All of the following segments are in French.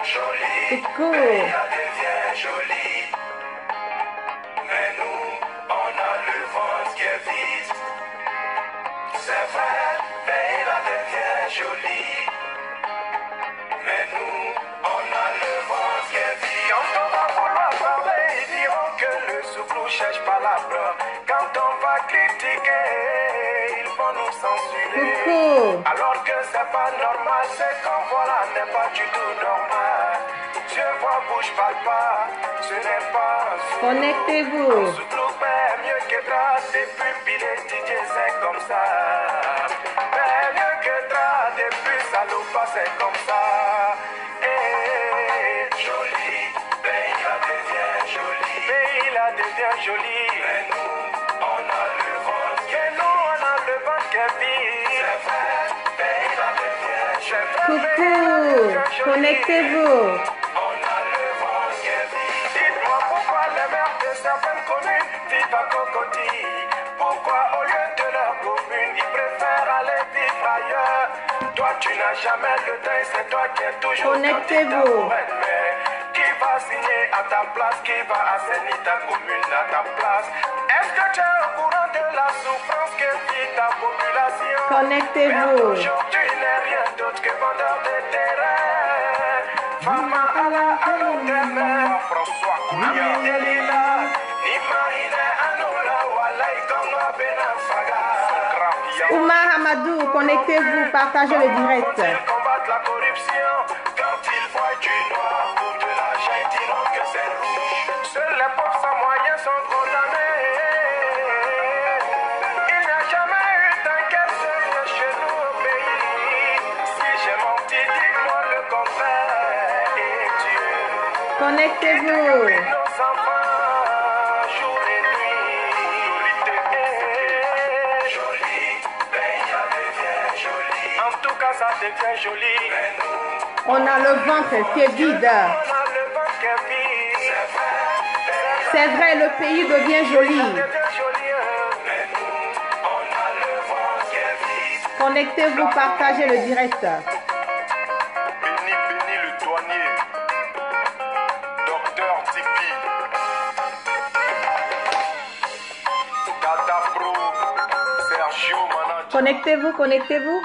Coucou. Devient jolie. Mais nous, on a le ventre qui est vide. C'est vrai, Leila devient jolie. Mais nous, on a le ventre qui est vide. Quand on va vouloir parler, ils diront que le souffle cherche pas la peur. Quand on va critiquer, ils vont nous censurer. Coucou. Alors que c'est pas normal, c'est qu'on voilà n'est pas du tout normal. Je vois, bouge, parle pas, ce n'est pas un souffle. Connectez-vous. Souffle est mieux que Dra, des pupilles et DJ, c'est comme ça. Mais mieux que Dra, des plus salopas, c'est comme ça. Et jolie, Leila devient jolie. Leila devient jolie. Mais nous, on a le ventre. Et nous, on a le ventre qui est vide. C'est vrai, Leila devient jolie. Coucou. Connectez-vous. Dites-moi pourquoi les maires de certaines communes vivent à Cocody. Pourquoi au lieu de leur commune, ils préfèrent aller vivre ailleurs. Toi tu n'as jamais le temps, c'est toi qui es toujours Connectez-vous. candidat pour être maire. Qui va signer à ta place, qui va assainir ta commune à ta place. Est-ce que tu es au courant de la souffrance que vit ta population? Connectez-vous. Aujourd'hui n'est rien d'autre que vendeur de terrain. Fama ala alundeme François Kouya Delila Nimaine anula walai konga benafaga. Oumar Hamadou, connectez-vous. Partagez le direct. Ils combattent la corruption. Quand ils voient du noir ou de l'argent, ils diront que c'est rouge. Seuls les pauvres sans moyens sont condamnés. Il n'y a jamais eu d'enquête sérieuse chez nous au pays. Si j'ai menti, dites-moi le contraire. Et Dieu Connectez-vous. nos enfants, jour et nuit. Jolie, Leila devient jolie. En tout cas, ça devient joli. Mais nous, On a le ventre qui est vide. on a le ventre qui est vide. C'est vrai, le pays devient joli. Devient joli. Mais nous, on a le ventre qui est vide. Connectez-vous, partagez le direct. Béni, béni le douanier. Docteur Tipeee. Tata Pro. Sergio Manager. Connectez-vous, connectez-vous.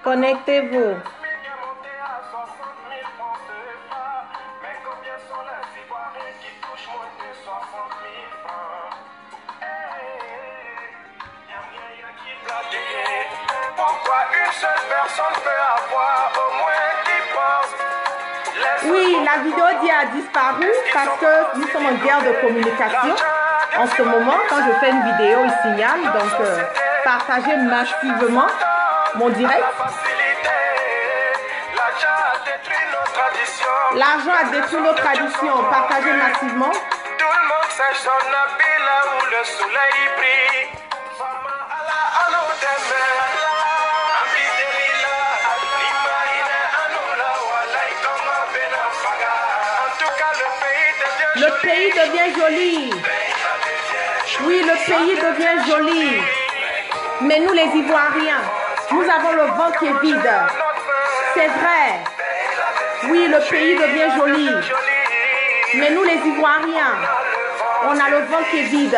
Connectez-vous. Pourquoi une seule personne peut avoir au moins 10 postes? Oui, la vidéo d'hier a disparu parce que nous sommes en guerre de communication. En ce moment, quand je fais une vidéo, il signale. Donc, partagez massivement mon direct. L'argent a détruit nos traditions. Partagez massivement. Tout le monde sait son habit là où le soleil brille. En tout cas, Le pays devient joli. Oui, le pays devient joli. Mais nous, les Ivoiriens, nous avons le vent qui est vide. C'est vrai. Oui, le pays devient joli. Mais nous, les Ivoiriens, on a le vent qui est vide.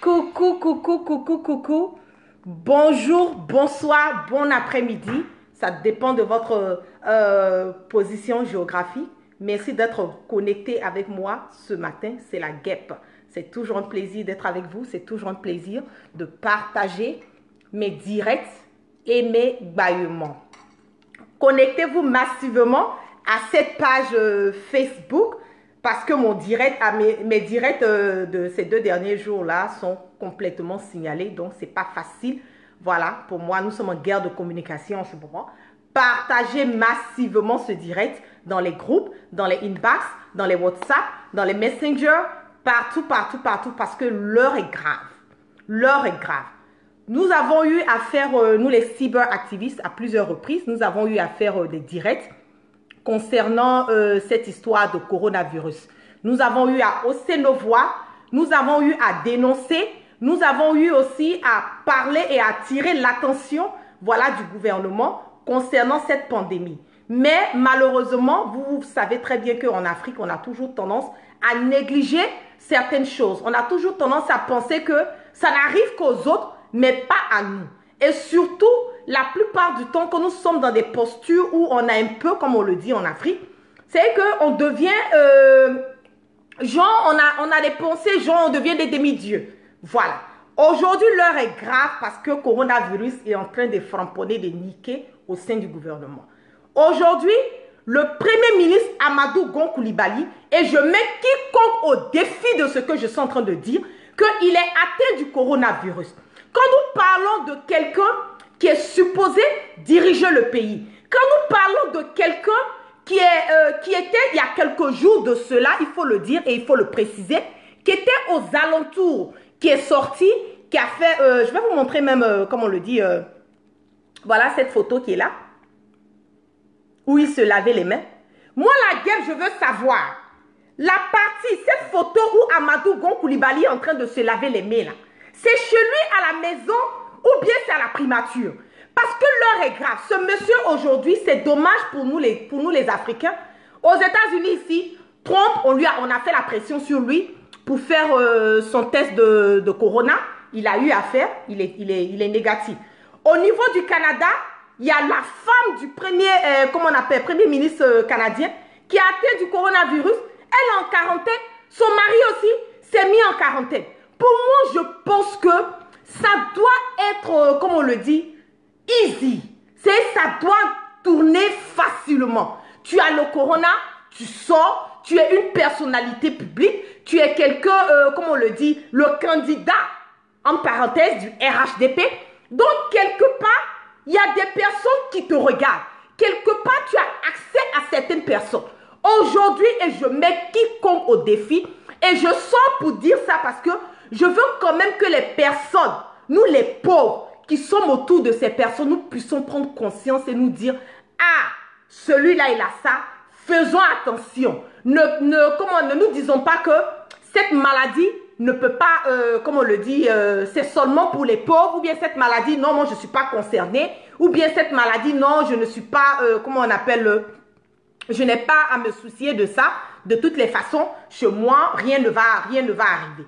Coucou, coucou, coucou, coucou. Bonjour, bonsoir, bon après-midi. Ça dépend de votre position géographique. Merci d'être connecté avec moi ce matin. C'est la guêpe. C'est toujours un plaisir d'être avec vous. C'est toujours un plaisir de partager mes directs et mes bâillements. Connectez-vous massivement à cette page Facebook parce que mon direct, mes directs de ces 2 derniers jours-là sont complètement signalés. Donc, ce n'est pas facile. Voilà, pour moi, nous sommes en guerre de communication en ce moment. Partagez massivement ce direct dans les groupes, dans les inbox, dans les WhatsApp, dans les messengers, partout, partout, partout, parce que l'heure est grave. L'heure est grave. Nous avons eu à faire, nous les cyberactivistes, à plusieurs reprises, nous avons eu à faire des directs concernant cette histoire de coronavirus. Nous avons eu à hausser nos voix, nous avons eu à dénoncer, nous avons eu aussi à parler et à attirer l'attention, voilà, du gouvernement concernant cette pandémie. Mais malheureusement, vous savez très bien qu'en Afrique, on a toujours tendance à négliger certaines choses. On a toujours tendance à penser que ça n'arrive qu'aux autres, mais pas à nous. Et surtout, la plupart du temps, quand nous sommes dans des postures où on a un peu, comme on le dit en Afrique, c'est qu'on devient, genre, on a des pensées, genre, on devient des demi-dieux. Voilà. Aujourd'hui, l'heure est grave parce que le coronavirus est en train de framponner, de niquer au sein du gouvernement. Aujourd'hui, le Premier ministre Amadou Gon Coulibaly, et je mets quiconque au défi de ce que je suis en train de dire, qu'il est atteint du coronavirus. Quand nous parlons de quelqu'un qui est supposé diriger le pays, quand nous parlons de quelqu'un qui était il y a quelques jours de cela, il faut le dire et il faut le préciser, qui était aux alentours, qui est sorti, qui a fait, je vais vous montrer même, comme on le dit, voilà cette photo qui est là, où il se lavait les mains. Moi, la guerre, je veux savoir, la partie, cette photo où Amadou Gon Coulibaly est en train de se laver les mains, là, c'est chez lui à la maison ou bien c'est à la primature? Parce que l'heure est grave. Ce monsieur aujourd'hui, c'est dommage pour nous les Africains. Aux États-Unis ici, Trump, on a fait la pression sur lui pour faire son test de corona. Il a eu à faire, il est négatif. Au niveau du Canada, il y a la femme du premier ministre canadien qui a atteint du coronavirus. Elle est en quarantaine. Son mari aussi s'est mis en quarantaine. Pour moi, je pense que ça doit être, comme on le dit, easy. Ça doit tourner facilement. Tu as le corona, tu sors, tu es une personnalité publique, tu es quelqu'un, comme on le dit, le candidat, en parenthèse, du RHDP. Donc, quelque part, il y a des personnes qui te regardent. Quelque part, tu as accès à certaines personnes. Aujourd'hui, et je mets quiconque au défi, et je sors pour dire ça parce que je veux quand même que les personnes, nous les pauvres, qui sommes autour de ces personnes, nous puissions prendre conscience et nous dire, ah, celui-là, il a ça, faisons attention. Ne nous disons pas que cette maladie ne peut pas, comme on le dit, c'est seulement pour les pauvres, ou bien cette maladie, non, moi je ne suis pas concernée, ou bien cette maladie, non, je ne suis pas, comment on appelle, je n'ai pas à me soucier de ça. De toutes les façons, chez moi, rien ne va arriver.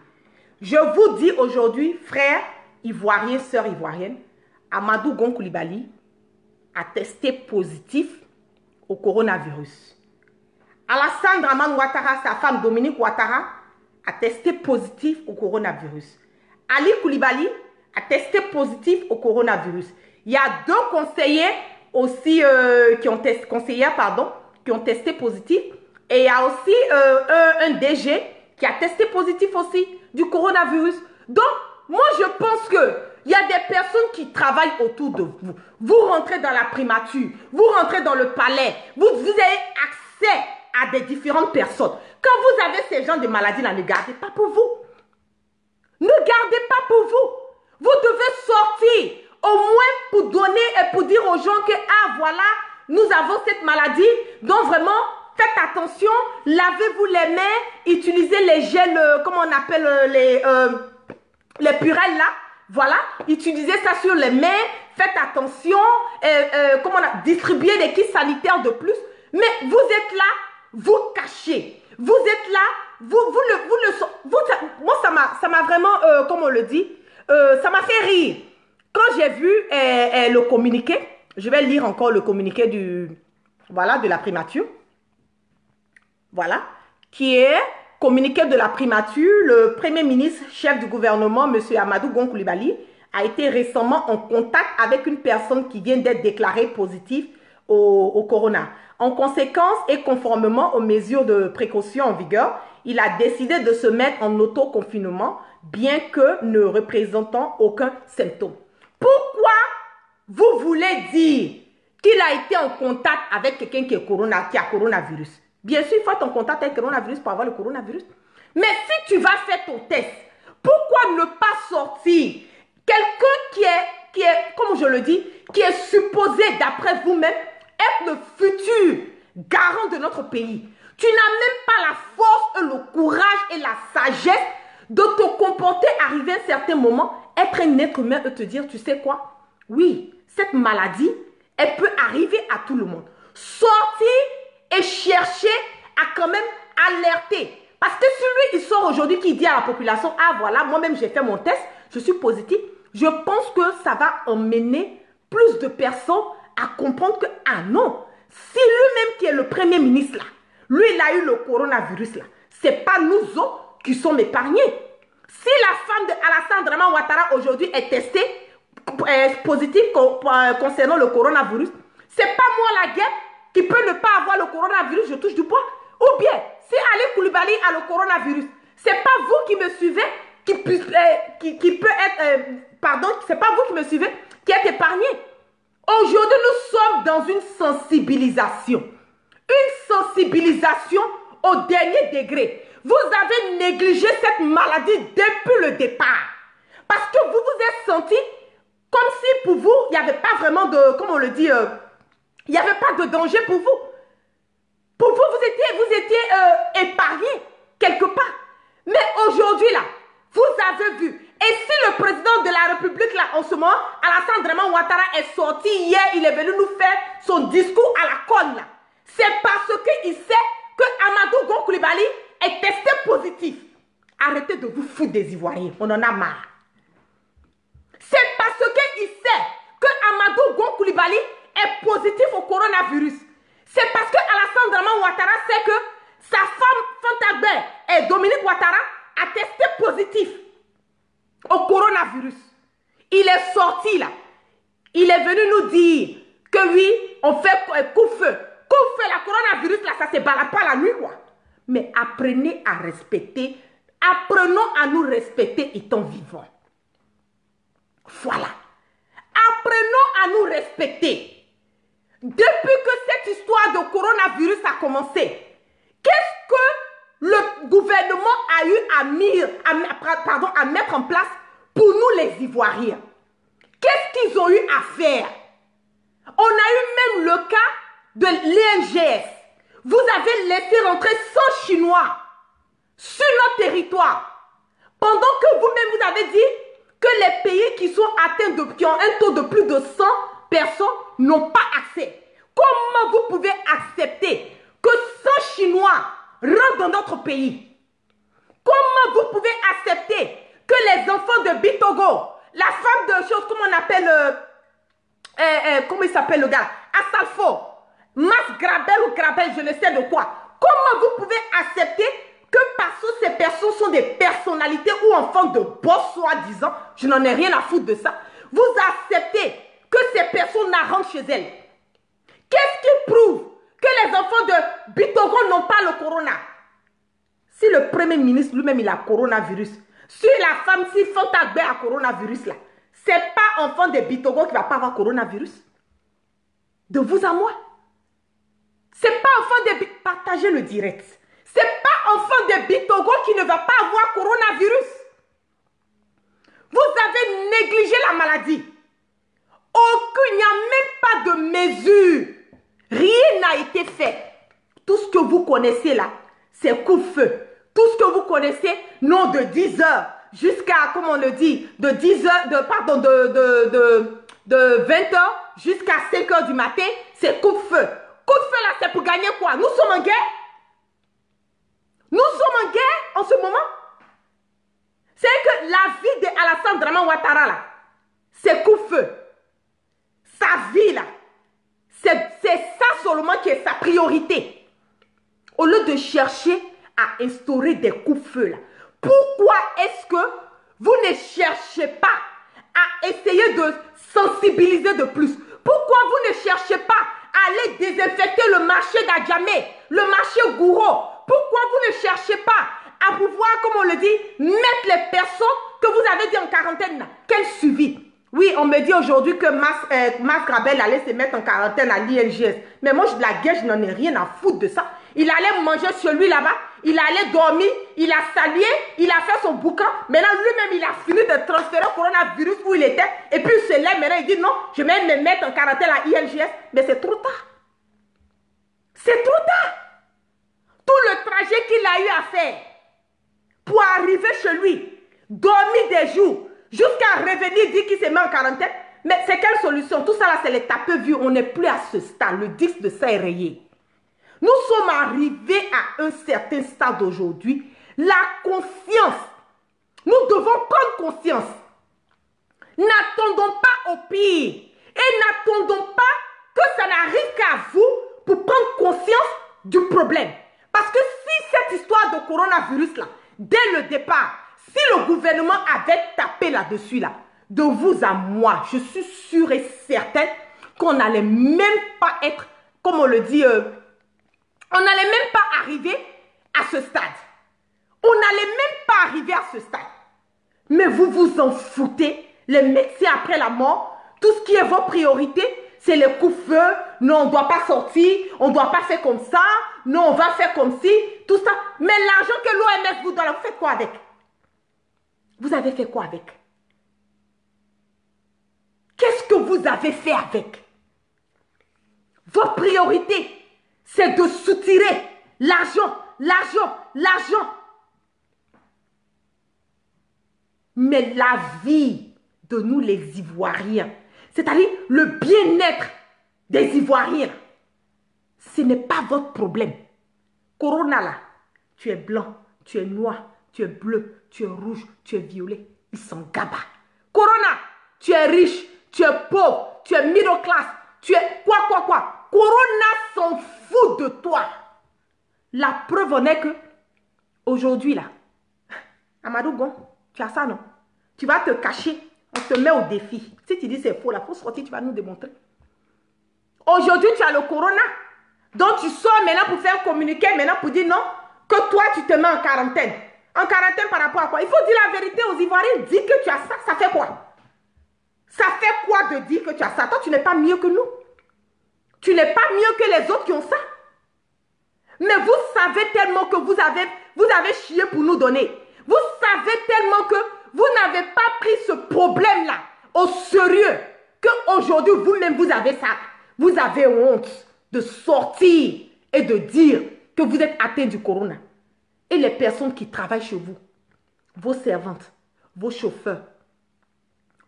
Je vous dis aujourd'hui, frères ivoiriens, sœurs ivoiriennes, Amadou Gon Coulibaly a testé positif au coronavirus. Alassane Dramane Ouattara, sa femme Dominique Ouattara, a testé positif au coronavirus. Ali Coulibaly a testé positif au coronavirus. Il y a deux conseillers aussi qui ont testé positif. Et il y a aussi un DG qui a testé positif aussi du coronavirus. Donc, moi, je pense qu'il y a des personnes qui travaillent autour de vous. Vous rentrez dans la primature, vous rentrez dans le palais, vous avez accès à des différentes personnes. Quand vous avez ces gens de maladies là, ne gardez pas pour vous. Ne gardez pas pour vous. Vous devez sortir au moins pour donner et pour dire aux gens que, ah voilà, nous avons cette maladie. Donc vraiment, faites attention, lavez-vous les mains, utilisez les gels, comment on appelle les purelles là. Voilà, utilisez ça sur les mains, faites attention, distribuez des kits sanitaires de plus. Mais vous êtes là, vous cachez. Vous êtes là, moi ça m'a vraiment, comme on le dit, ça m'a fait rire. Quand j'ai vu le communiqué, je vais lire encore le communiqué de la primature. Voilà, qui est communiqué de la primature. Le Premier ministre, chef du gouvernement, M. Amadou Gon Coulibaly, a été récemment en contact avec une personne qui vient d'être déclarée positive au corona. En conséquence et conformément aux mesures de précaution en vigueur, il a décidé de se mettre en auto-confinement, bien que ne représentant aucun symptôme. Pourquoi vous voulez dire qu'il a été en contact avec quelqu'un qui a coronavirus? Bien sûr, il faut être en contact avec le coronavirus pour avoir le coronavirus. Mais si tu vas faire ton test, pourquoi ne pas sortir quelqu'un qui est, comme je le dis, qui est supposé, d'après vous-même, être le futur garant de notre pays. Tu n'as même pas la force, le courage et la sagesse de te comporter, arriver à un certain moment, être un être humain et te dire, tu sais quoi? Oui, cette maladie, elle peut arriver à tout le monde. Sortir et chercher à quand même alerter. Parce que celui qui sort aujourd'hui, qui dit à la population, ah voilà, moi-même j'ai fait mon test, je suis positif, je pense que ça va emmener plus de personnes à comprendre que, ah non, si lui-même qui est le premier ministre là, lui il a eu le coronavirus là, c'est pas nous autres qui sommes épargnés. Si la femme de Alassane Draman Ouattara aujourd'hui est testée positive concernant le coronavirus, c'est pas moi la guêpe qui peut ne pas avoir le coronavirus, je touche du bois. Ou bien, si Ali Koulibaly a le coronavirus, c'est pas vous qui me suivez qui peut être, pardon, c'est pas vous qui me suivez qui êtes épargné. Aujourd'hui, nous sommes dans une sensibilisation. Une sensibilisation au dernier degré. Vous avez négligé cette maladie depuis le départ. Parce que vous vous êtes senti comme si pour vous, il n'y avait pas vraiment de, comment on le dit, il n'y avait pas de danger pour vous. Pour vous, vous étiez épargné quelque part. Mais aujourd'hui, là, vous avez vu. Et si le président de la République, là, en ce moment, Alassane Draman Ouattara est sorti hier, il est venu nous faire son discours à la conne, là. C'est parce qu'il sait que Amadou Gon Coulibaly est testé positif. Arrêtez de vous foutre des Ivoiriens, on en a marre. C'est parce qu'il sait que Amadou Gon Coulibaly est positif au coronavirus. C'est parce que Alassane Draman Ouattara sait que sa femme Fantagbe et Dominique Ouattara a testé positif au coronavirus. Il est sorti là. Il est venu nous dire que oui, on fait coup-feu. Coup-feu, la coronavirus là, ça se balade pas la nuit quoi. Mais apprenez à respecter. Apprenons à nous respecter étant vivants. Voilà. Apprenons à nous respecter. Depuis que cette histoire de coronavirus a commencé, qu'est-ce que le gouvernement a eu à mettre en place pour nous les Ivoiriens? Qu'est-ce qu'ils ont eu à faire? On a eu même le cas de l'INGS. Vous avez laissé rentrer 100 Chinois sur notre territoire. Pendant que vous-même vous avez dit que les pays qui sont atteints qui ont un taux de plus de 100 personnes n'ont pas accès. Comment vous pouvez accepter que 100 Chinois rentrent dans notre pays? Comment vous pouvez accepter que les enfants de Bitogo, la femme de chose, comment on appelle, comment il s'appelle le gars, Assalfo, Mas Grabel ou Grabel, je ne sais de quoi. Comment vous pouvez accepter que parce que ces personnes sont des personnalités ou enfants de boss soi-disant, je n'en ai rien à foutre de ça, vous acceptez que ces personnes rentrent chez elles? Qu'est-ce qui prouve que les enfants de Bitogo n'ont pas le corona? Si le premier ministre lui-même il a coronavirus, si la femme, si Fantagbe a coronavirus là, c'est pas enfant de Bitogo qui va pas avoir coronavirus. De vous à moi. C'est pas enfant de partagez le direct. C'est pas enfant de Bitogo qui ne va pas avoir coronavirus. Vous avez négligé la maladie. Il n'y a même pas de mesure. Rien n'a été fait. Tout ce que vous connaissez là, c'est coup-feu. Tout ce que vous connaissez, non de 10 heures jusqu'à, comment on le dit, de 10 heures, de 20 heures jusqu'à 5 heures du matin, c'est coup-feu. Coup-feu là, c'est pour gagner quoi? Nous sommes en guerre? Nous sommes en guerre en ce moment? C'est que la vie de Alassane Draman Ouattara là, c'est coup-feu. Sa vie là, c'est ça seulement qui est sa priorité. Au lieu de chercher à instaurer des coups-feu là, pourquoi est-ce que vous ne cherchez pas à essayer de sensibiliser de plus? Pourquoi vous ne cherchez pas à aller désinfecter le marché d'Adjamé, le marché Gouro? Pourquoi vous ne cherchez pas à pouvoir, comme on le dit, mettre les personnes que vous avez dit en quarantaine là? Quel suivi? Oui, on me dit aujourd'hui que Mas Grabel allait se mettre en quarantaine à l'INGS. Mais moi, la guerre, je n'en ai rien à foutre de ça. Il allait manger sur lui là-bas, il allait dormir, il a salué, il a fait son boucan. Maintenant, lui-même, il a fini de transférer le coronavirus où il était. Et puis, il se lève maintenant, il dit non, je vais me mettre en quarantaine à l'INGS. Mais c'est trop tard. C'est trop a eu à faire pour arriver chez lui, dormir des jours, jusqu'à revenir dire qu'il s'est mis en quarantaine. Mais c'est quelle solution? Tout ça là, c'est les tapés vus. On n'est plus à ce stade. Le disque de ça est rayé. Nous sommes arrivés à un certain stade aujourd'hui. La conscience. Nous devons prendre conscience. N'attendons pas au pire. Et n'attendons pas que ça n'arrive qu'à vous pour prendre conscience du problème. Parce que si cette histoire de coronavirus là, dès le départ, si le gouvernement avait tapé là-dessus là, de vous à moi, je suis sûre et certaine qu'on n'allait même pas être, comme on le dit, on n'allait même pas arriver à ce stade. On n'allait même pas arriver à ce stade. Mais vous vous en foutez. Les médecins après la mort, tout ce qui est vos priorités, c'est les coups-feu. Non, on ne doit pas sortir. On ne doit pas faire comme ça. Non, on va faire comme ci. Tout ça. Mais l'argent que l'OMS vous donne, vous faites quoi avec? Vous avez fait quoi avec? Qu'est-ce que vous avez fait avec? Votre priorité, c'est de soutirer l'argent, l'argent, l'argent. Mais la vie de nous les Ivoiriens, c'est-à-dire le bien-être des Ivoiriens, ce n'est pas votre problème. Corona là, tu es blanc, tu es noir, tu es bleu, tu es rouge, tu es violet, ils sont gaba. Corona, tu es riche, tu es pauvre, tu es middle class, tu es quoi. Corona s'en fout de toi. La preuve en est que aujourd'hui là, Amadou Gon, tu as ça non? Tu vas te cacher, on te met au défi. Si tu dis c'est faux, la fausse sortie, tu vas nous démontrer. Aujourd'hui, tu as le corona. Donc tu sors maintenant pour faire communiquer, maintenant pour dire non, que toi tu te mets en quarantaine. En quarantaine par rapport à quoi? Il faut dire la vérité aux Ivoiriens. Dis que tu as ça, ça fait quoi? Ça fait quoi de dire que tu as ça? Toi, tu n'es pas mieux que nous. Tu n'es pas mieux que les autres qui ont ça. Mais vous savez tellement que vous avez chié pour nous donner. Vous savez tellement que vous n'avez pas pris ce problème-là au sérieux. Qu'aujourd'hui, vous-même, vous avez ça. Vous avez honte de sortir et de dire que vous êtes atteint du corona. Et les personnes qui travaillent chez vous, vos servantes, vos chauffeurs,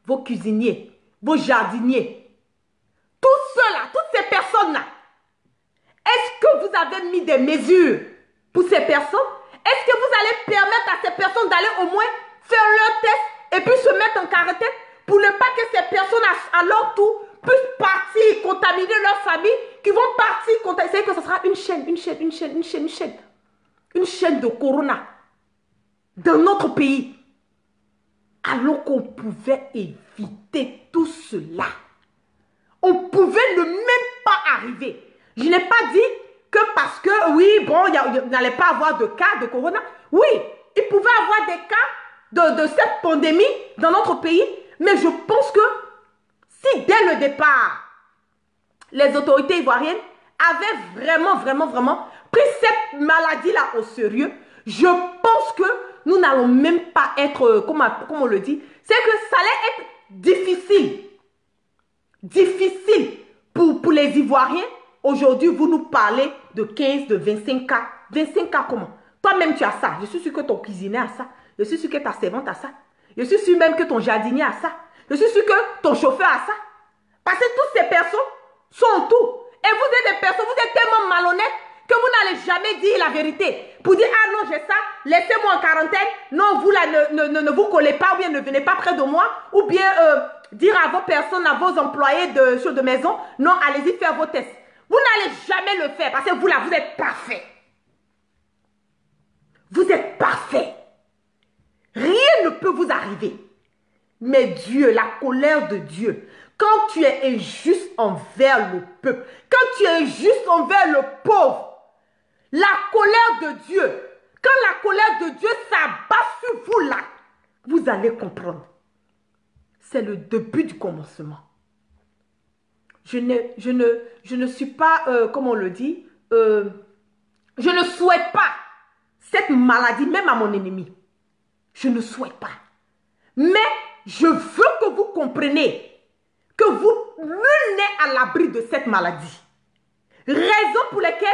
vos cuisiniers, vos jardiniers, tous ceux-là, toutes ces personnes-là, est-ce que vous avez mis des mesures pour ces personnes? Est-ce que vous allez permettre à ces personnes d'aller au moins faire leur test et puis se mettre en quarantaine pour ne pas que ces personnes à leur tour puissent partir contaminer leur famille, qui vont partir contaminer? C'est que ce sera une chaîne de corona dans notre pays. Alors qu'on pouvait éviter tout cela. On pouvait ne même pas arriver. Je n'ai pas dit que parce que, oui, bon, il n'allait pas avoir de cas de corona. Oui, il pouvait avoir des cas de cette pandémie dans notre pays. Mais je pense que si dès le départ, les autorités ivoiriennes avaient vraiment pris cette maladie-là au sérieux, je pense que nous n'allons même pas être, comme on le dit, c'est que ça allait être difficile. Difficile pour les Ivoiriens. Aujourd'hui, vous nous parlez de 15, de 25 cas. 25 cas comment? Toi-même, tu as ça. Je suis sûr que ton cuisinier a ça. Je suis sûr que ta servante a ça. Je suis sûr même que ton jardinier a ça. Je suis sûr que ton chauffeur a ça. Parce que toutes ces personnes sont en tout. Et vous êtes des personnes, vous êtes tellement malhonnêtes que vous n'allez jamais dire la vérité. Pour dire, ah non, j'ai ça, laissez-moi en quarantaine. Non, vous là, ne vous collez pas ou bien ne venez pas près de moi. Ou bien dire à vos personnes, à vos employés de maison, non, allez-y faire vos tests. Vous n'allez jamais le faire parce que vous là, vous êtes parfait. Vous êtes parfait. Rien ne peut vous arriver. Mais Dieu, la colère de Dieu, quand tu es injuste envers le peuple, quand tu es injuste envers le pauvre, la colère de Dieu, quand la colère de Dieu s'abat sur vous là, vous allez comprendre. C'est le début du commencement. Je ne suis pas, comme on le dit, je ne souhaite pas cette maladie, même à mon ennemi. Je ne souhaite pas. Mais je veux que vous compreniez que vous, nul n'est à l'abri de cette maladie. Raison pour laquelle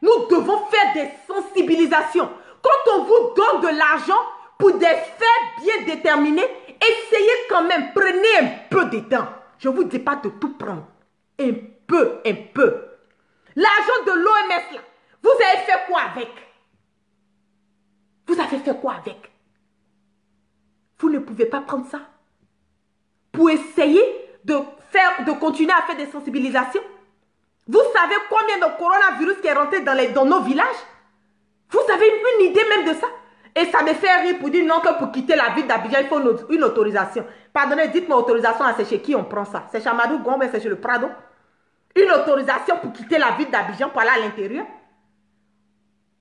nous devons faire des sensibilisations. Qu'on quand on vous donne de l'argent pour des faits bien déterminés, essayez quand même, prenez un peu de temps. Je ne vous dis pas de tout prendre. Un peu, un peu. L'argent de l'OMS, là, vous avez fait quoi avec? Vous avez fait quoi avec? Vous ne pouvez pas prendre ça pour essayer de continuer à faire des sensibilisations. Vous savez combien de coronavirus qui est rentré dans nos villages? Vous avez une idée même de ça? Et ça me fait rire pour dire non, que pour quitter la ville d'Abidjan, il faut une autorisation. Pardonnez, dites-moi autorisation, c'est chez qui on prend ça? C'est chez Amadou Gombe, c'est chez le Prado? Une autorisation pour quitter la ville d'Abidjan pour aller à l'intérieur?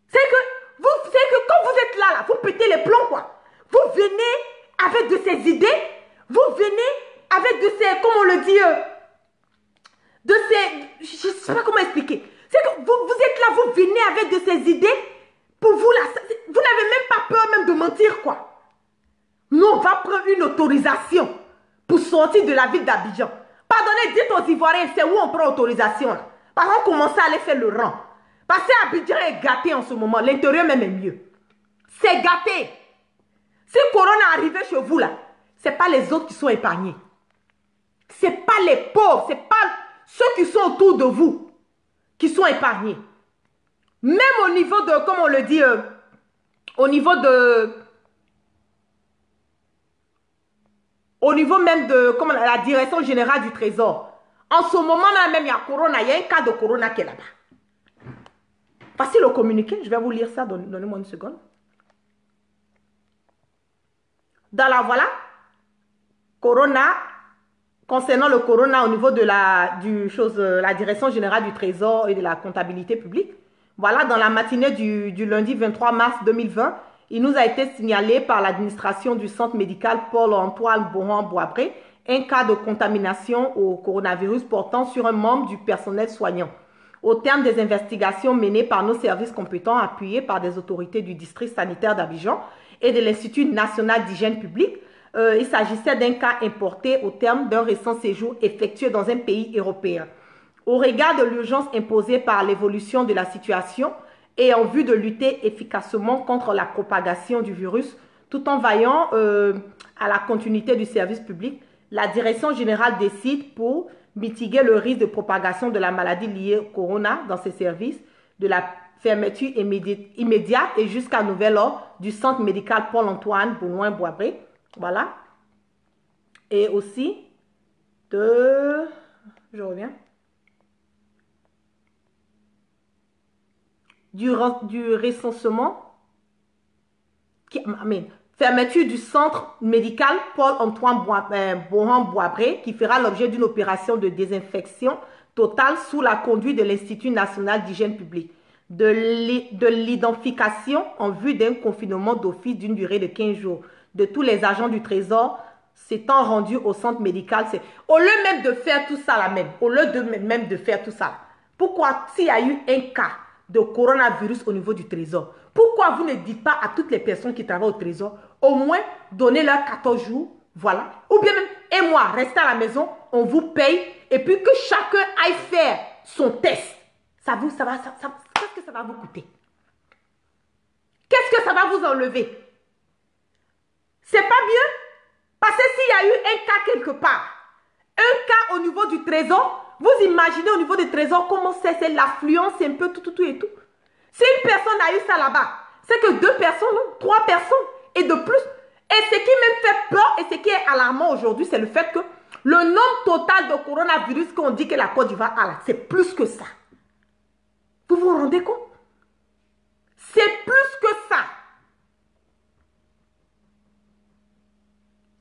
C'est que quand vous êtes là, vous pétez les plombs, quoi. Vous venez avec de ces idées, vous venez avec de ces, comment on le dit, de ces, je ne sais pas comment expliquer. C'est que vous êtes là, vous venez avec de ces idées, pour vous là, vous n'avez même pas peur même de mentir, quoi. Nous, on va prendre une autorisation pour sortir de la ville d'Abidjan. Pardonnez, dites aux Ivoiriens, c'est où on prend autorisation, là. Parce qu'on commence à aller faire le rang. Parce que Abidjan est gâté en ce moment, l'intérieur même est mieux. C'est gâté. Si Corona arrivait chez vous, là, ce n'est pas les autres qui sont épargnés. Ce n'est pas les pauvres, ce n'est pas ceux qui sont autour de vous qui sont épargnés. Même au niveau de, comme on le dit, au niveau même de comme la direction générale du Trésor. En ce moment-là même, il y a Corona, il y a un cas de Corona qui est là-bas. Voici le communiqué, je vais vous lire ça, donnez-moi une seconde. Dans la voilà, Corona, concernant le Corona au niveau de la direction générale du Trésor et de la comptabilité publique, voilà, dans la matinée du lundi 23 mars 2020, il nous a été signalé par l'administration du centre médical Paul-Antoine Bohan-Boabré un cas de contamination au coronavirus portant sur un membre du personnel soignant. Au terme des investigations menées par nos services compétents appuyés par des autorités du district sanitaire d'Abidjan et de l'Institut national d'hygiène publique, il s'agissait d'un cas importé au terme d'un récent séjour effectué dans un pays européen. Au regard de l'urgence imposée par l'évolution de la situation et en vue de lutter efficacement contre la propagation du virus, tout en veillant à la continuité du service public, la direction générale décide pour mitiguer le risque de propagation de la maladie liée au corona dans ses services, de la fermeture immédiate et jusqu'à nouvel ordre du centre médical Paul-Antoine Bohan-Boabré. Voilà. Et aussi de... Je reviens. Du recensement, fermeture du centre médical Paul-Antoine Bohan-Boabré qui fera l'objet d'une opération de désinfection totale sous la conduite de l'Institut national d'hygiène publique, de l'identification en vue d'un confinement d'office d'une durée de 15 jours de tous les agents du Trésor s'étant rendus au centre médical. Au lieu même de faire tout ça là même, au lieu de même de faire tout ça, pourquoi s'il y a eu un cas de coronavirus au niveau du Trésor, pourquoi vous ne dites pas à toutes les personnes qui travaillent au Trésor, au moins donnez-leur 14 jours, voilà, ou bien même, et moi, restez à la maison, on vous paye, et puis que chacun aille faire son test. Qu'est-ce que ça va vous coûter? Qu'est-ce que ça va vous enlever? C'est pas mieux? Parce que s'il y a eu un cas quelque part, un cas au niveau du Trésor, vous imaginez au niveau du Trésor comment c'est l'affluence, c'est un peu tout et tout. Si une personne a eu ça là-bas, c'est que 2 personnes, non, 3 personnes et de plus. Et ce qui même fait peur et ce qui est alarmant aujourd'hui, c'est le fait que le nombre total de coronavirus qu'on dit que la Côte d'Ivoire a là, c'est plus que ça. Vous vous rendez compte? C'est plus que ça.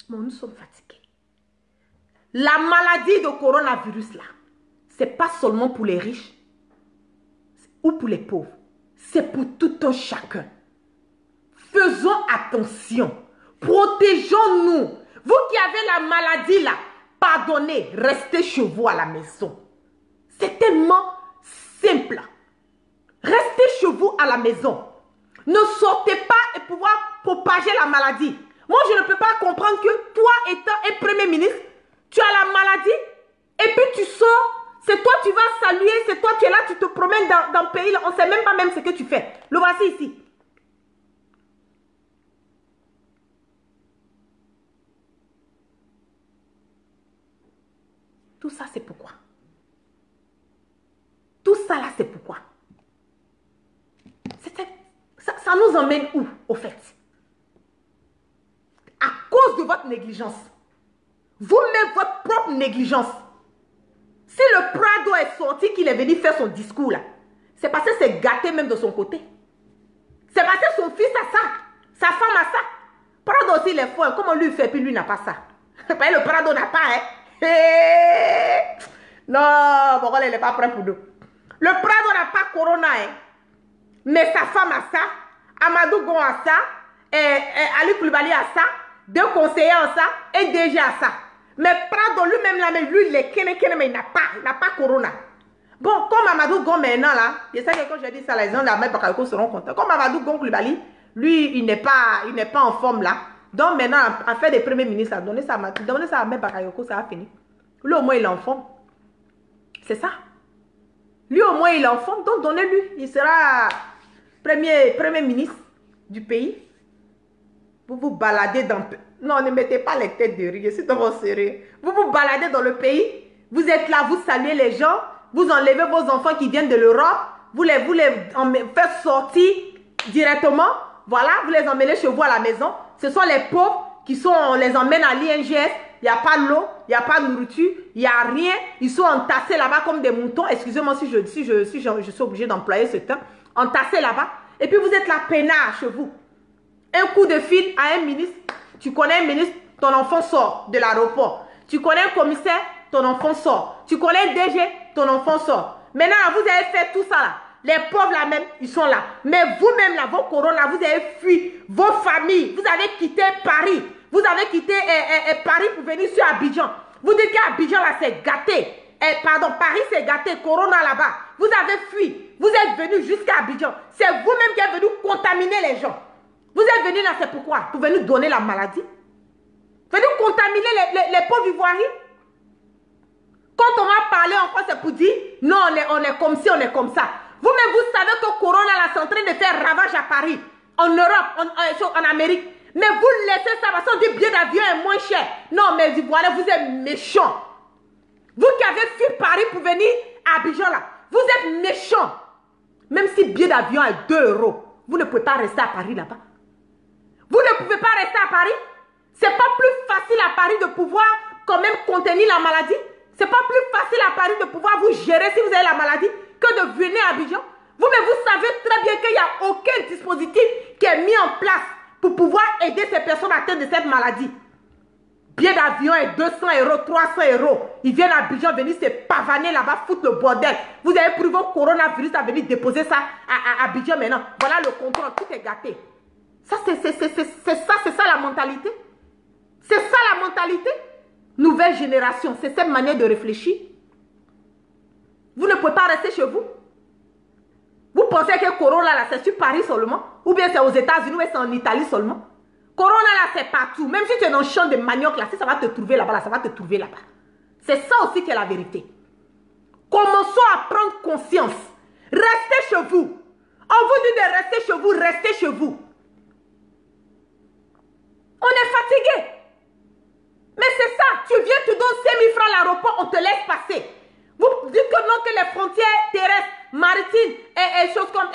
Bon, nous sommes fatigués. La maladie de coronavirus là, c'est pas seulement pour les riches ou pour les pauvres. C'est pour tout un chacun. Faisons attention. Protégeons-nous. Vous qui avez la maladie là, pardonnez, restez chez vous à la maison. C'est tellement simple. Restez chez vous à la maison. Ne sortez pas et pouvoir propager la maladie. Moi, je ne peux pas comprendre que toi, étant un premier ministre, tu as la maladie et puis tu sors. C'est toi, tu vas saluer, c'est toi, tu es là, tu te promènes dans le pays, là, on ne sait même pas même ce que tu fais. Le voici ici. Tout ça, c'est pourquoi. Tout ça là, c'est pourquoi. Ça nous emmène où, au fait? À cause de votre négligence. Vous-même, votre propre négligence. Si le Prado est sorti, qu'il est venu faire son discours là, c'est parce que c'est gâté même de son côté. C'est parce que son fils a ça, sa femme a ça. Prado aussi, il est fort. Comment lui fait, puis lui n'a pas ça. Le Prado n'a pas, hein. Non, bon, il n'est pas prêt pour nous. Le Prado n'a pas Corona, hein. Mais sa femme a ça, Amadou Gon a ça, Ali Koulibaly a ça, 2 conseillers a ça, et DG a ça. Mais Prado lui-même, là, lui, il est kene, mais il n'a pas Corona. Bon, comme Amadou Gon maintenant, là, je sais que quand j'ai dit ça, les gens de la Ahmed Bakayoko seront contents. Comme Amadou Gon Koulibaly, lui, il n'est pas en forme, là. Donc maintenant, à faire des premiers ministres, à donner ça à Ahmed Bakayoko, ça a fini. Lui, au moins, il est en forme. C'est ça. Lui, au moins, il est en forme, donc donnez-lui. Il sera premier ministre du pays. Vous vous baladez dans... Non, ne mettez pas les têtes de rire, c'est trop sérieux. Vous vous baladez dans le pays, vous êtes là, vous saluez les gens, vous enlevez vos enfants qui viennent de l'Europe, vous les faites sortir directement, voilà, vous les emmenez chez vous à la maison. Ce sont les pauvres qui sont, on les emmène à l'INGS, il n'y a pas l'eau, il n'y a pas de nourriture, il n'y a rien, ils sont entassés là-bas comme des moutons. Excusez-moi si je suis obligée d'employer ce terme, entassés là-bas. Et puis vous êtes là, peinard chez vous. Un coup de fil à un ministre, tu connais un ministre, ton enfant sort de l'aéroport. Tu connais un commissaire, ton enfant sort. Tu connais un DG, ton enfant sort. Maintenant, vous avez fait tout ça là. Les pauvres là même, ils sont là. Mais vous-même là, vos corona, vous avez fui vos familles. Vous avez quitté Paris. Vous avez quitté Paris pour venir sur Abidjan. Vous dites qu'Abidjan là, c'est gâté. Pardon, Paris c'est gâté, corona là-bas. Vous avez fui. Vous êtes venu jusqu'à Abidjan. C'est vous-même qui êtes venu contaminer les gens. Vous êtes venu là, c'est pourquoi? Pour venir donner la maladie. Venir contaminer les pauvres Ivoiriens. Quand on va parler en France, c'est pour dire, non, on est comme ci, on est comme ça. Vous-même, vous savez que Corona, là, c'est en train de faire ravage à Paris, en Europe, en Amérique. Mais vous laissez ça parce qu'on dit billet d'avion est moins cher. Non, mais Ivoiriens, vous êtes méchants. Vous qui avez fui Paris pour venir à Abidjan, là, vous êtes méchants. Même si billet d'avion est 2 €, vous ne pouvez pas rester à Paris là-bas. Vous ne pouvez pas rester à Paris. C'est pas plus facile à Paris de pouvoir quand même contenir la maladie. C'est pas plus facile à Paris de pouvoir vous gérer si vous avez la maladie que de venir à Abidjan. Vous-même, vous savez très bien qu'il n'y a aucun dispositif qui est mis en place pour pouvoir aider ces personnes atteintes de cette maladie. Billet d'avion est 200 €, 300 €. Ils viennent à Abidjan, venir se pavaner là-bas, foutre le bordel. Vous avez pris vos coronavirus à venir déposer ça à Abidjan maintenant. Voilà le contrôle, tout est gâté. Ça, c'est ça la mentalité. C'est ça la mentalité. Nouvelle génération, c'est cette manière de réfléchir. Vous ne pouvez pas rester chez vous. Vous pensez que Corona, là, c'est sur Paris seulement? Ou bien c'est aux États-Unis, ou c'est en Italie seulement? Corona, là, c'est partout. Même si tu es dans le champ de manioc, là, si ça va te trouver là-bas, là, ça va te trouver là-bas. C'est ça aussi qui est la vérité. Commençons à prendre conscience. Restez chez vous. On vous dit de rester chez vous, restez chez vous. On est fatigué. Mais c'est ça, tu viens, tu donnes 5 000 francs à l'aéroport, on te laisse passer. Vous dites que non, que les frontières terrestres, maritimes, et choses comme,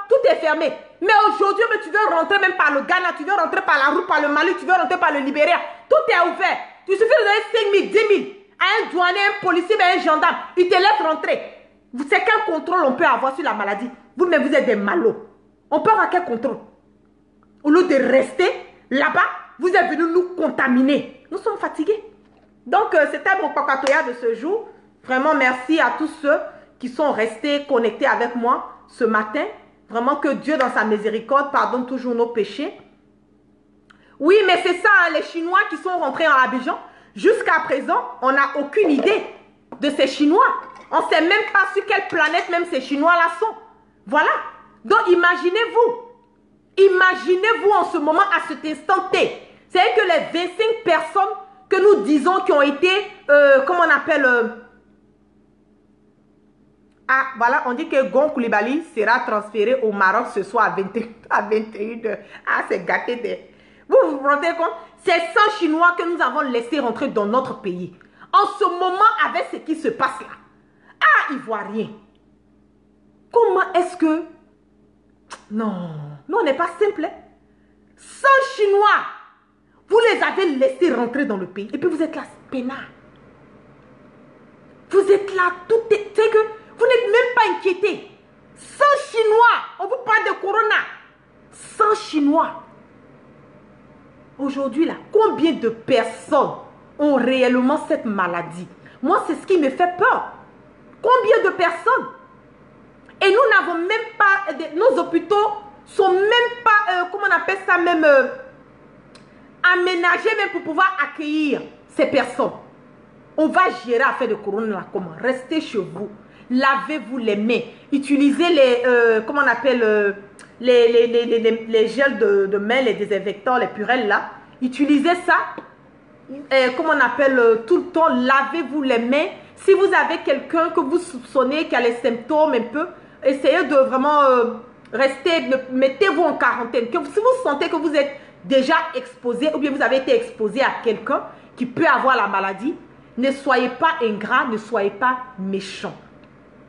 tout est fermé. Mais aujourd'hui, tu veux rentrer même par le Ghana, tu veux rentrer par la route, par le Mali, tu veux rentrer par le Libéria. Tout est ouvert. Il suffit de donner 5 000, 10 000 à un douanier, un policier, un gendarme. Il te laisse rentrer. C'est quel contrôle on peut avoir sur la maladie? Vous-même, vous êtes des malots. On peut avoir quel contrôle? Au lieu de rester là-bas, vous êtes venus nous contaminer. Nous sommes fatigués. Donc, c'était mon papatoya de ce jour. Vraiment, merci à tous ceux qui sont restés connectés avec moi ce matin. Vraiment que Dieu, dans sa miséricorde, pardonne toujours nos péchés. Oui, mais c'est ça, hein, les Chinois qui sont rentrés en Abidjan. Jusqu'à présent, on n'a aucune idée de ces Chinois. On ne sait même pas sur quelle planète même ces Chinois-là sont. Voilà. Donc, imaginez-vous. Imaginez-vous en ce moment, à cet instant T. C'est que les 25 personnes que nous disons qui ont été, comment on appelle... ah, voilà, on dit que Gon Koulibaly sera transféré au Maroc ce soir à 21h. Ah, c'est gâté. Vous vous rendez compte? C'est 100 Chinois que nous avons laissé rentrer dans notre pays. En ce moment, avec ce qui se passe là. Ah, Ivoirien. Comment est-ce que... Non, nous on n'est pas simple. Hein? 100 Chinois, vous les avez laissés rentrer dans le pays. Et puis vous êtes là, peinard. Vous êtes là, tout est... C'est que vous n'êtes même pas inquiétés. 100 Chinois, on vous parle de Corona. 100 Chinois. Aujourd'hui là, combien de personnes ont réellement cette maladie? Moi, c'est ce qui me fait peur. Combien de personnes? Et nous n'avons même pas, nos hôpitaux sont même pas, comment on appelle ça même, aménagés même pour pouvoir accueillir ces personnes. On va gérer l'affaire de Corona là, comment? Restez chez vous. Lavez-vous les mains. Utilisez les, comment on appelle, les gels de main, les désinfectants, les purelles là. Utilisez ça. Comment on appelle, tout le temps, lavez-vous les mains. Si vous avez quelqu'un que vous soupçonnez qui a les symptômes un peu, essayez de vraiment rester, mettez-vous en quarantaine. Si vous sentez que vous êtes déjà exposé ou bien vous avez été exposé à quelqu'un qui peut avoir la maladie, ne soyez pas ingrat, ne soyez pas méchant.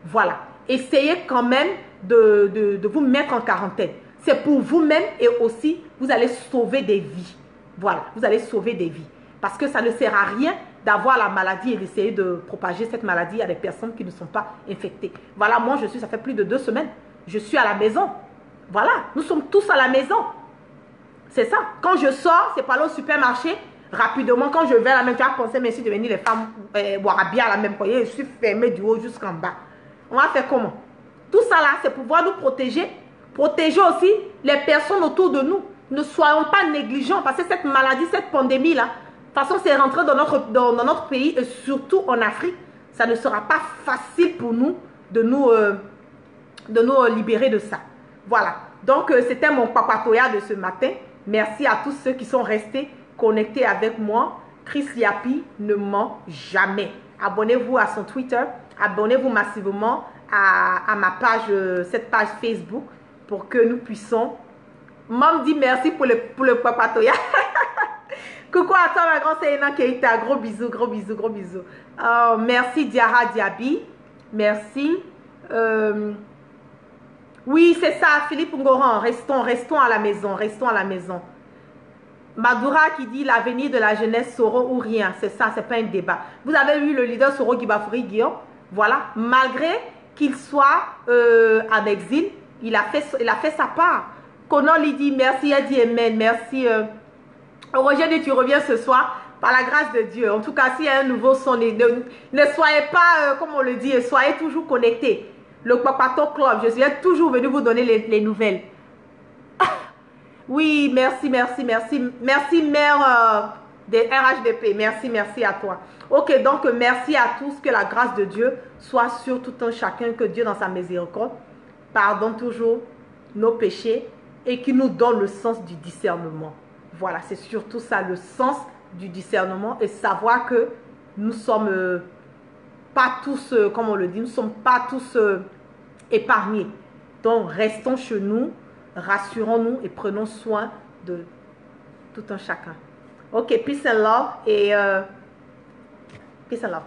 Voilà. Essayez quand même de vous mettre en quarantaine. C'est pour vous-même et aussi, vous allez sauver des vies. Voilà, vous allez sauver des vies. Parce que ça ne sert à rien d'avoir la maladie et d'essayer de propager cette maladie à des personnes qui ne sont pas infectées. Voilà, moi, ça fait plus de 2 semaines. Je suis à la maison. Voilà, nous sommes tous à la maison. C'est ça. Quand je sors, c'est pas aller au supermarché. Rapidement, quand je vais à la même, tu vas penser, merci de venir les femmes Warabia à la même foyer. Je suis fermée du haut jusqu'en bas. On va faire comment? Tout ça là, c'est pour pouvoir nous protéger. Protéger aussi les personnes autour de nous. Ne soyons pas négligents parce que cette maladie, cette pandémie là, de toute façon, c'est rentré dans notre pays et surtout en Afrique. Ça ne sera pas facile pour nous de nous libérer de ça. Voilà. Donc, c'était mon papatoya de ce matin. Merci à tous ceux qui sont restés connectés avec moi. Chris Yapi ne ment jamais. Abonnez-vous à son Twitter. Abonnez-vous massivement à ma page, cette page Facebook pour que nous puissions... Maman dit merci pour le papatoya. Coucou à toi, ma grande Seyna Keita. Gros bisous, gros bisous, gros bisous. Merci Diara Diaby. Merci. Oui, c'est ça, Philippe Ngoran. Restons à la maison. Restons à la maison. Madoura qui dit l'avenir de la jeunesse, Soro ou rien. C'est ça, c'est pas un débat. Vous avez vu le leader Soro Guibafouri Guillaume. Voilà. Malgré qu'il soit en exil, il a fait sa part. Conan lui dit merci, elle dit amen. Merci. Roger dit tu reviens ce soir par la grâce de Dieu. En tout cas, s'il y a un nouveau son, ne soyez pas, comme on le dit, soyez toujours connectés. Le Papato Club, je suis toujours venu vous donner les nouvelles. Oui, merci, merci, merci. Merci, mère des RHDP. Merci, merci à toi. Ok, donc merci à tous. Que la grâce de Dieu soit sur tout un chacun. Que Dieu, dans sa miséricorde, pardonne toujours nos péchés et qui nous donne le sens du discernement. Voilà, c'est surtout ça, le sens du discernement et savoir que nous sommes pas tous, comme on le dit, nous ne sommes pas tous épargnés. Donc, restons chez nous, rassurons-nous et prenons soin de tout un chacun. Ok, peace and love et peace and love.